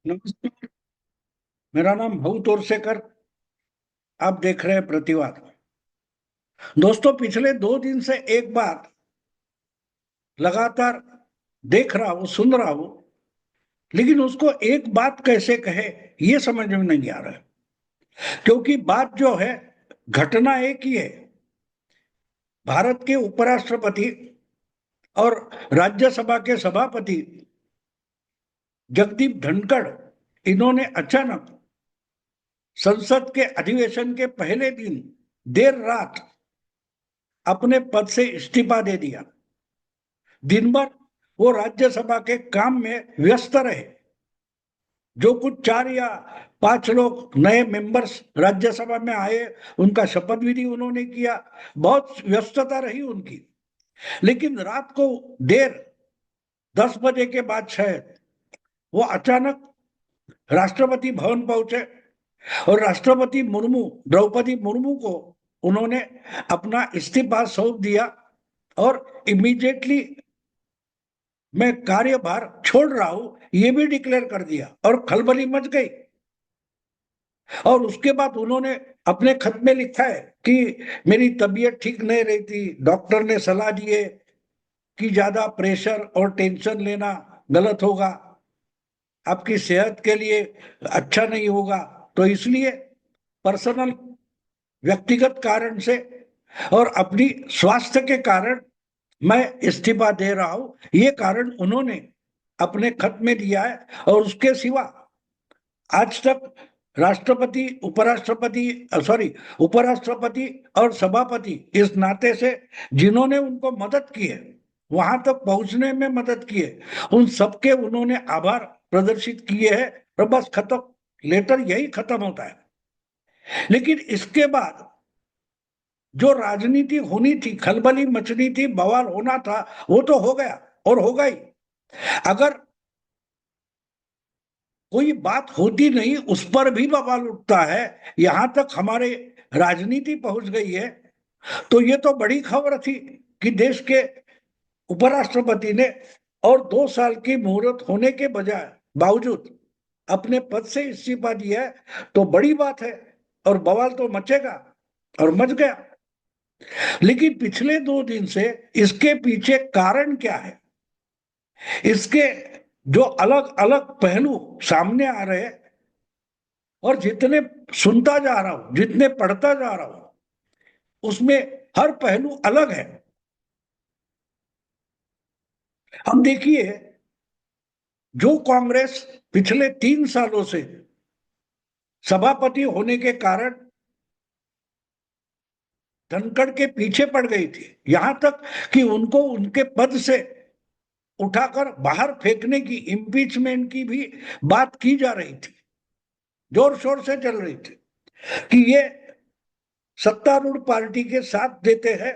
नमस्कार। मेरा नाम भू तोरसेकर। आप देख रहे हैं प्रतिवाद। दोस्तों, पिछले 2 दिन से एक बात लगातार देख रहा हूं, सुन रहा हूं, लेकिन उसको एक बात कैसे कहे ये समझ में नहीं आ रहा है। क्योंकि बात जो है, घटना एक ही है। भारत के उपराष्ट्रपति और राज्यसभा के सभापति जगदीप धनखड़, इन्होंने अचानक संसद के अधिवेशन के पहले दिन देर रात अपने पद से इस्तीफा दे दिया। दिन भर वो राज्यसभा के काम में व्यस्त रहे। जो कुछ 4 या 5 लोग नए मेंबर्स राज्यसभा में आए, उनका शपथ विधि उन्होंने किया। बहुत व्यस्तता रही उनकी। लेकिन रात को देर 10 बजे के बाद शायद वो अचानक राष्ट्रपति भवन पहुंचे और राष्ट्रपति मुर्मू, द्रौपदी मुर्मू को उन्होंने अपना इस्तीफा सौंप दिया और इमीडिएटली मैं कार्यभार छोड़ रहा हूं, ये भी डिक्लेयर कर दिया और खलबली मच गई। और उसके बाद उन्होंने अपने खत में लिखा है कि मेरी तबीयत ठीक नहीं रही थी, डॉक्टर ने सलाह दिए कि ज्यादा प्रेशर और टेंशन लेना गलत होगा, आपकी सेहत के लिए अच्छा नहीं होगा। तो इसलिए पर्सनल, व्यक्तिगत कारण से और अपनी स्वास्थ्य के कारण मैं इस्तीफा दे रहा हूं, ये कारण उन्होंने अपने खत में दिया है। और उसके सिवा आज तक राष्ट्रपति, उपराष्ट्रपति, सॉरी, उपराष्ट्रपति और सभापति इस नाते से जिन्होंने उनको मदद की है, वहां तक पहुंचने में मदद की है, उन सबके उन्होंने आभार प्रदर्शित किए हैं। और बस खत्म, लेटर यही खत्म होता है। लेकिन इसके बाद जो राजनीति होनी थी, खलबली मचनी थी, बवाल होना था, वो तो हो गया और हो गई। अगर कोई बात होती नहीं, उस पर भी बवाल उठता है, यहां तक हमारे राजनीति पहुंच गई है। तो ये तो बड़ी खबर थी कि देश के उपराष्ट्रपति ने और 2 साल की मुहूर्त होने के बजाय बावजूद अपने पद से इस्तीफा दिया है। तो बड़ी बात है और बवाल तो मचेगा और मच गया। लेकिन पिछले 2 दिन से इसके पीछे कारण क्या है, इसके जो अलग अलग पहलू सामने आ रहे हैं, और जितने सुनता जा रहा हूं, जितने पढ़ता जा रहा हूं, उसमें हर पहलू अलग है। हम देखिए, जो कांग्रेस पिछले 3 सालों से सभापति होने के कारण धनखड़ के पीछे पड़ गई थी, यहां तक कि उनको उनके पद से उठाकर बाहर फेंकने की, इम्पीचमेंट की भी बात की जा रही थी, जोर शोर से चल रही थी कि ये सत्तारूढ़ पार्टी के साथ देते हैं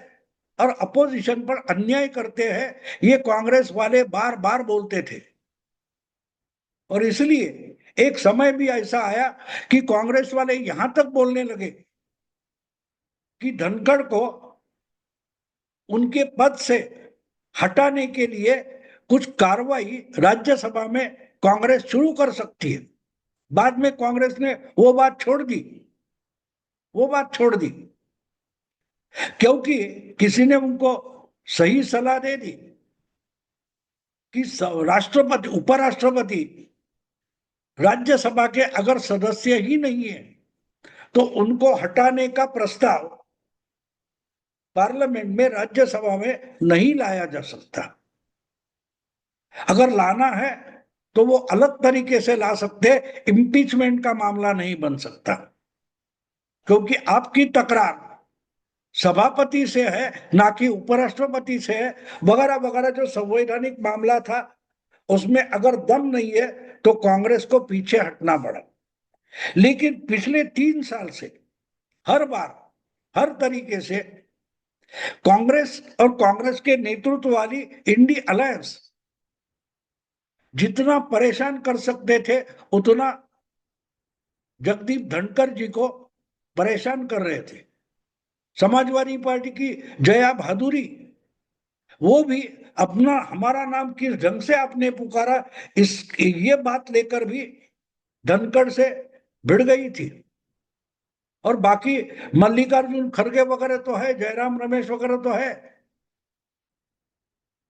और अपोजिशन पर अन्याय करते हैं, ये कांग्रेस वाले बार बार बोलते थे। और इसलिए एक समय भी ऐसा आया कि कांग्रेस वाले यहां तक बोलने लगे कि धनखड़ को उनके पद से हटाने के लिए कुछ कार्रवाई राज्यसभा में कांग्रेस शुरू कर सकती है। बाद में कांग्रेस ने वो बात छोड़ दी, क्योंकि किसी ने उनको सही सलाह दे दी कि राष्ट्रपति, उपराष्ट्रपति राज्यसभा के अगर सदस्य ही नहीं है तो उनको हटाने का प्रस्ताव पार्लियामेंट में, राज्यसभा में नहीं लाया जा सकता। अगर लाना है तो वो अलग तरीके से ला सकते, इम्पीचमेंट का मामला नहीं बन सकता, क्योंकि आपकी तकरार सभापति से है, ना कि उपराष्ट्रपति से है, वगैरह वगैरह। जो संवैधानिक मामला था, उसमें अगर दम नहीं है तो कांग्रेस को पीछे हटना पड़ा। लेकिन पिछले 3 साल से हर बार, हर तरीके से कांग्रेस और कांग्रेस के नेतृत्व वाली इंडी अलायंस जितना परेशान कर सकते थे, उतना जगदीप धनखड़ जी को परेशान कर रहे थे। समाजवादी पार्टी की जया भादुरी, वो भी अपना, हमारा नाम किस ढंग से आपने पुकारा, इस ये बात लेकर भी धनखड़ से भिड़ गई थी। और बाकी मल्लिकार्जुन खड़गे वगैरह तो है, जयराम रमेश वगैरह तो है।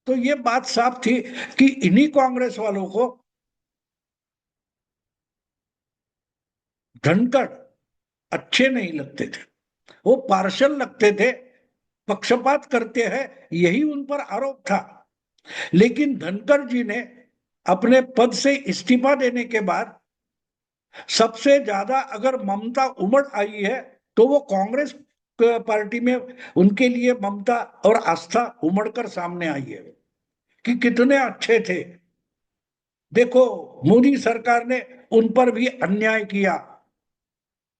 तो ये बात साफ थी कि इन्हीं कांग्रेस वालों को धनखड़ अच्छे नहीं लगते थे, वो पार्शल लगते थे, पक्षपात करते हैं, यही उन पर आरोप था। लेकिन धनखड़ जी ने अपने पद से इस्तीफा देने के बाद सबसे ज्यादा अगर ममता उमड़ आई है तो वो कांग्रेस पार्टी में उनके लिए ममता और आस्था उमड़कर सामने आई है कि कितने अच्छे थे। देखो, मोदी सरकार ने उन पर भी अन्याय किया।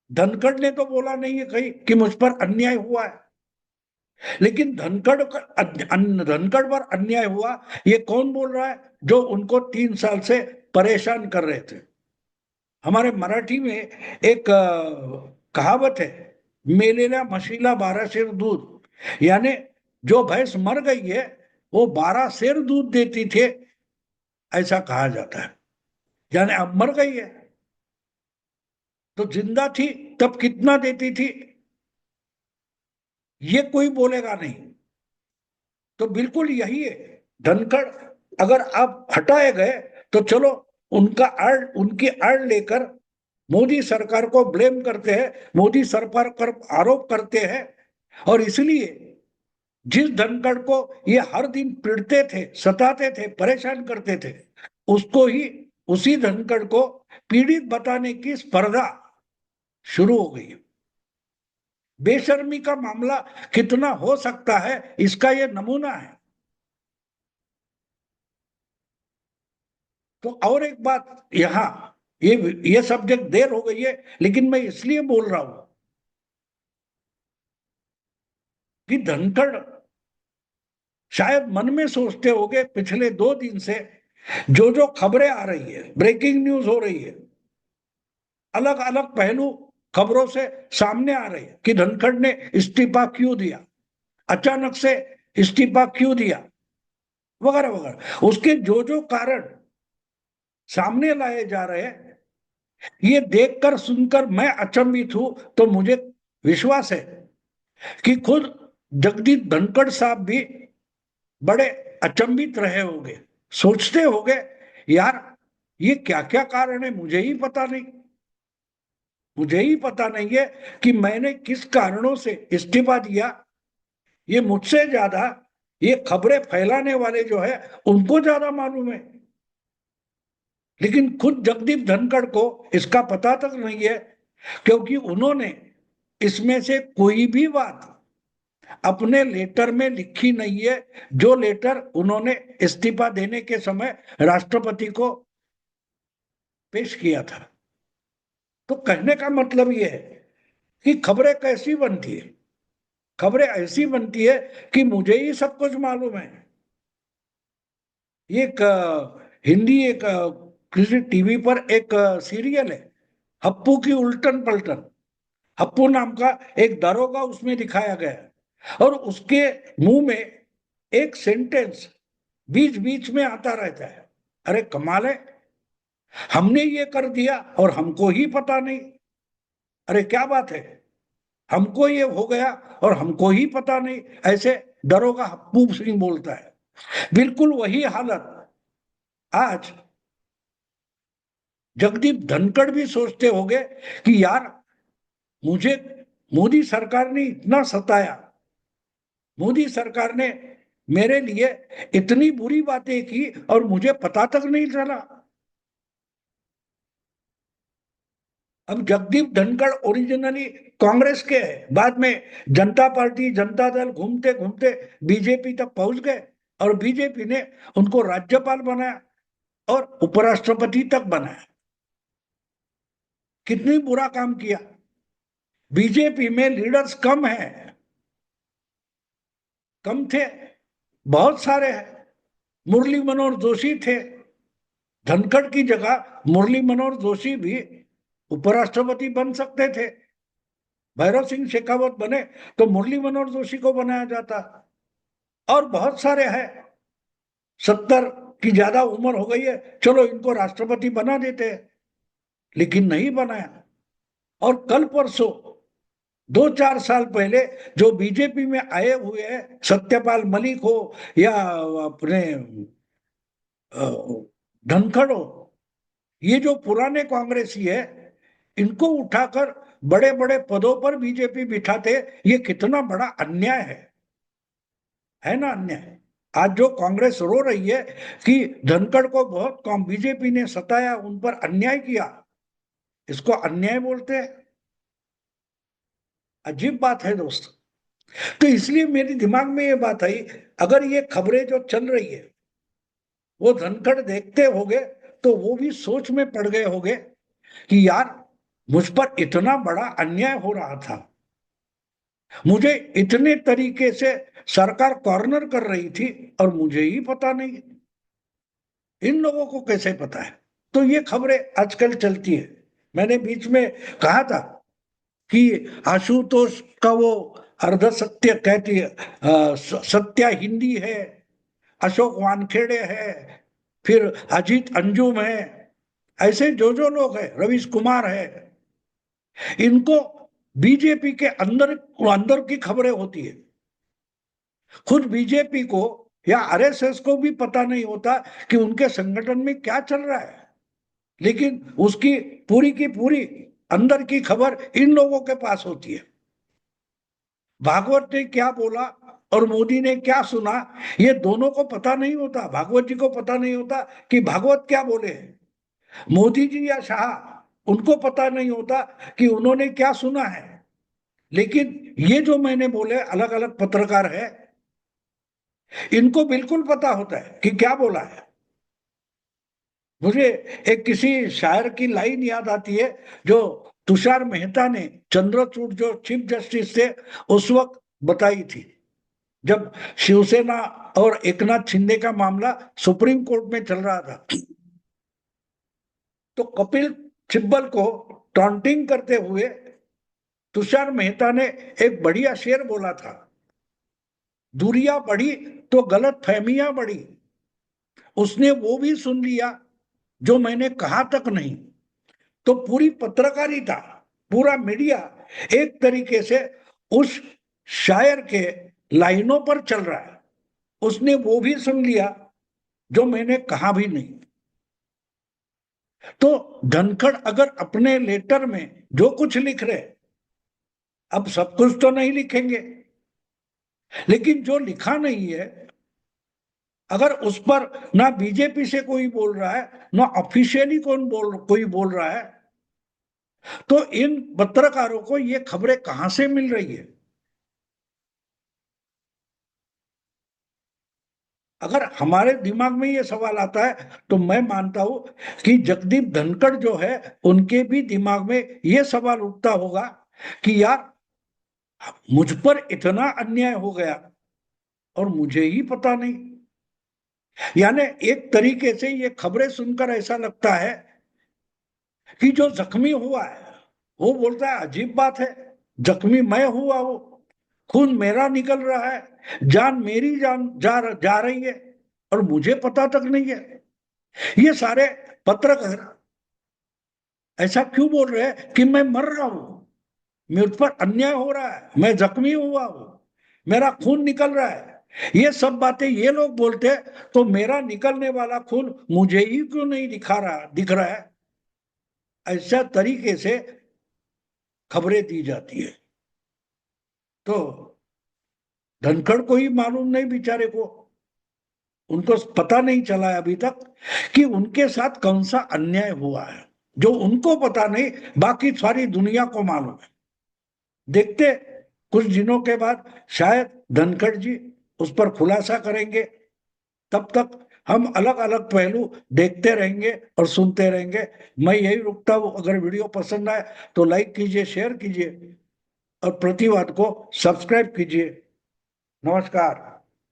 धनखड़ ने तो बोला नहीं है कहीं कि मुझ पर अन्याय हुआ है, लेकिन धनखड़ पर अन्याय हुआ ये कौन बोल रहा है? जो उनको 3 साल से परेशान कर रहे थे। हमारे मराठी में एक कहावत है, मेलेला म्हशीला 12 सेर दूध, यानी जो भैंस मर गई है वो 12 सेर दूध देती थी, ऐसा कहा जाता है। यानी अब मर गई है, तो जिंदा थी तब कितना देती थी ये कोई बोलेगा नहीं। तो बिल्कुल यही है। धनखड़ अगर आप हटाए गए तो चलो, उनकी आड़ लेकर मोदी सरकार को ब्लेम करते हैं, मोदी सरकार पर आरोप करते हैं। और इसलिए जिस धनखड़ को ये हर दिन पीड़ते थे, सताते थे, परेशान करते थे, उसको ही, उसी धनखड़ को पीड़ित बताने की स्पर्धा शुरू हो गई। बेशर्मी का मामला कितना हो सकता है इसका ये नमूना है। तो और एक बात यहां, ये सब्जेक्ट देर हो गई है, लेकिन मैं इसलिए बोल रहा हूं कि धनखड़ शायद मन में सोचते होंगे पिछले 2 दिन से जो जो खबरें आ रही है, ब्रेकिंग न्यूज हो रही है, अलग अलग पहलू खबरों से सामने आ रहे हैं कि धनखड़ ने इस्तीफा क्यों दिया, अचानक से इस्तीफा क्यों दिया, वगैरह वगैरह। उसके जो जो कारण सामने लाए जा रहे हैं, ये देखकर सुनकर मैं अचंभित हूं। तो मुझे विश्वास है कि खुद जगदीप धनखड़ साहब भी बड़े अचंभित रहे होंगे, सोचते होंगे यार ये क्या क्या कारण है, मुझे ही पता नहीं है कि मैंने किस कारणों से इस्तीफा दिया। ये मुझसे ज्यादा ये खबरें फैलाने वाले जो है उनको ज्यादा मालूम है। लेकिन खुद जगदीप धनखड़ को इसका पता तक नहीं है, क्योंकि उन्होंने इसमें से कोई भी बात अपने लेटर में लिखी नहीं है, जो लेटर उन्होंने इस्तीफा देने के समय राष्ट्रपति को पेश किया था। तो कहने का मतलब यह है कि खबरें कैसी बनती है, खबरें ऐसी बनती है कि मुझे ही सब कुछ मालूम है। एक हिंदी, एक किसी टीवी पर एक सीरियल है, हप्पू की उल्टन पलटन। हप्पू नाम का एक दारोगा उसमें दिखाया गया है, और उसके मुंह में एक सेंटेंस बीच बीच में आता रहता है, अरे कमाल है, हमने ये कर दिया और हमको ही पता नहीं। अरे क्या बात है, हमको ये हो गया और हमको ही पता नहीं, ऐसे दारोगा हप्पू सिंह बोलता है। बिल्कुल वही हालत आज जगदीप धनखड़ भी सोचते होंगे कि यार मुझे मोदी सरकार ने इतना सताया, मोदी सरकार ने मेरे लिए इतनी बुरी बातें की और मुझे पता तक नहीं चला। अब जगदीप धनखड़ ओरिजिनली कांग्रेस के हैं, बाद में जनता पार्टी, जनता दल घूमते घूमते बीजेपी तक पहुंच गए, और बीजेपी ने उनको राज्यपाल बनाया और उपराष्ट्रपति तक बनाया। कितनी बुरा काम किया। बीजेपी में लीडर्स कम हैं, कम थे, बहुत सारे हैं। मुरली मनोहर जोशी थे, धनखड़ की जगह मुरली मनोहर जोशी भी उपराष्ट्रपति बन सकते थे। भैरव सिंह शेखावत बने तो मुरली मनोहर जोशी को बनाया जाता। और बहुत सारे हैं, 70 की ज्यादा उम्र हो गई है, चलो इनको राष्ट्रपति बना देते हैं। लेकिन नहीं बनाया। और कल परसों 2-4 साल पहले जो बीजेपी में आए हुए हैं, सत्यपाल मलिक हो या अपने धनखड़ हो, ये जो पुराने कांग्रेसी है, इनको उठाकर बड़े बड़े पदों पर बीजेपी बिठाते, ये कितना बड़ा अन्याय है ना अन्याय। आज जो कांग्रेस रो रही है कि धनखड़ को बहुत कम बीजेपी ने सताया, उन पर अन्याय किया, इसको अन्याय बोलते हैं। अजीब बात है दोस्त। तो इसलिए मेरे दिमाग में ये बात आई, अगर ये खबरें जो चल रही है वो धनखड़ देखते होंगे तो वो भी सोच में पड़ गए होंगे कि यार मुझ पर इतना बड़ा अन्याय हो रहा था, मुझे इतने तरीके से सरकार कॉर्नर कर रही थी और मुझे ही पता नहीं, इन लोगों को कैसे पता है। तो ये खबरें आजकल चलती है। मैंने बीच में कहा था कि आशुतोष का वो अर्ध सत्य कहती है, सत्या हिंदी है, अशोक वानखेड़े है, फिर अजीत अंजुम है, ऐसे जो जो लोग हैं, रवीश कुमार है, इनको बीजेपी के अंदर अंदर की खबरें होती है। खुद बीजेपी को या आरएसएस को भी पता नहीं होता कि उनके संगठन में क्या चल रहा है, लेकिन उसकी पूरी की पूरी अंदर की खबर इन लोगों के पास होती है। भागवत ने क्या बोला और मोदी ने क्या सुना, ये दोनों को पता नहीं होता। भागवत जी को पता नहीं होता कि भागवत क्या बोले, मोदी जी या शाह उनको पता नहीं होता कि उन्होंने क्या सुना है। लेकिन ये जो मैंने बोले अलग अलग पत्रकार है, इनको बिल्कुल पता होता है कि क्या बोला है। मुझे एक किसी शायर की लाइन याद आती है जो तुषार मेहता ने, चंद्रचूड़ जो चीफ जस्टिस थे उस वक्त, बताई थी जब शिवसेना और एकनाथ शिंदे का मामला सुप्रीम कोर्ट में चल रहा था। तो कपिल सिब्बल को टॉन्टिंग करते हुए तुषार मेहता ने एक बढ़िया शेर बोला था, दूरियां बढ़ी तो गलत फहमियां बढ़ी। उसने वो भी सुन लिया जो मैंने कहा तक नहीं। तो पूरी पत्रकारिता, पूरा मीडिया एक तरीके से उस शायर के लाइनों पर चल रहा है। उसने वो भी सुन लिया जो मैंने कहा भी नहीं। तो धनखड़ अगर अपने लेटर में जो कुछ लिख रहे, अब सब कुछ तो नहीं लिखेंगे, लेकिन जो लिखा नहीं है, अगर उस पर ना बीजेपी से कोई बोल रहा है ना ऑफिशियली कोई बोल रहा है, तो इन पत्रकारों को ये खबरें कहां से मिल रही है। अगर हमारे दिमाग में ये सवाल आता है तो मैं मानता हूं कि जगदीप धनखड़ जो है उनके भी दिमाग में ये सवाल उठता होगा कि यार मुझ पर इतना अन्याय हो गया और मुझे ही पता नहीं। यानी एक तरीके से ये खबरें सुनकर ऐसा लगता है कि जो जख्मी हुआ है वो बोलता है अजीब बात है, जख्मी मैं हुआ हूं, खून मेरा निकल रहा है, जान मेरी जान जा रही है और मुझे पता तक नहीं है। ये सारे पत्रकार ऐसा क्यों बोल रहे हैं कि मैं मर रहा हूं, मुझ पर अन्याय हो रहा है, मैं जख्मी हुआ हूं, मेरा खून निकल रहा है। ये सब बातें ये लोग बोलते हैं तो मेरा निकलने वाला खून मुझे ही क्यों नहीं दिख रहा है, ऐसा तरीके से खबरें दी जाती है। तो धनखड़ को ही मालूम नहीं बेचारे को, उनको पता नहीं चला है अभी तक कि उनके साथ कौन सा अन्याय हुआ है, जो उनको पता नहीं बाकी सारी दुनिया को मालूम है। देखते कुछ दिनों के बाद शायद धनखड़ जी उस पर खुलासा करेंगे। तब तक हम अलग अलग पहलू देखते रहेंगे और सुनते रहेंगे। मैं यही रुकता हूं। अगर वीडियो पसंद आए तो लाइक कीजिए, शेयर कीजिए और प्रतिवाद को सब्सक्राइब कीजिए। नमस्कार।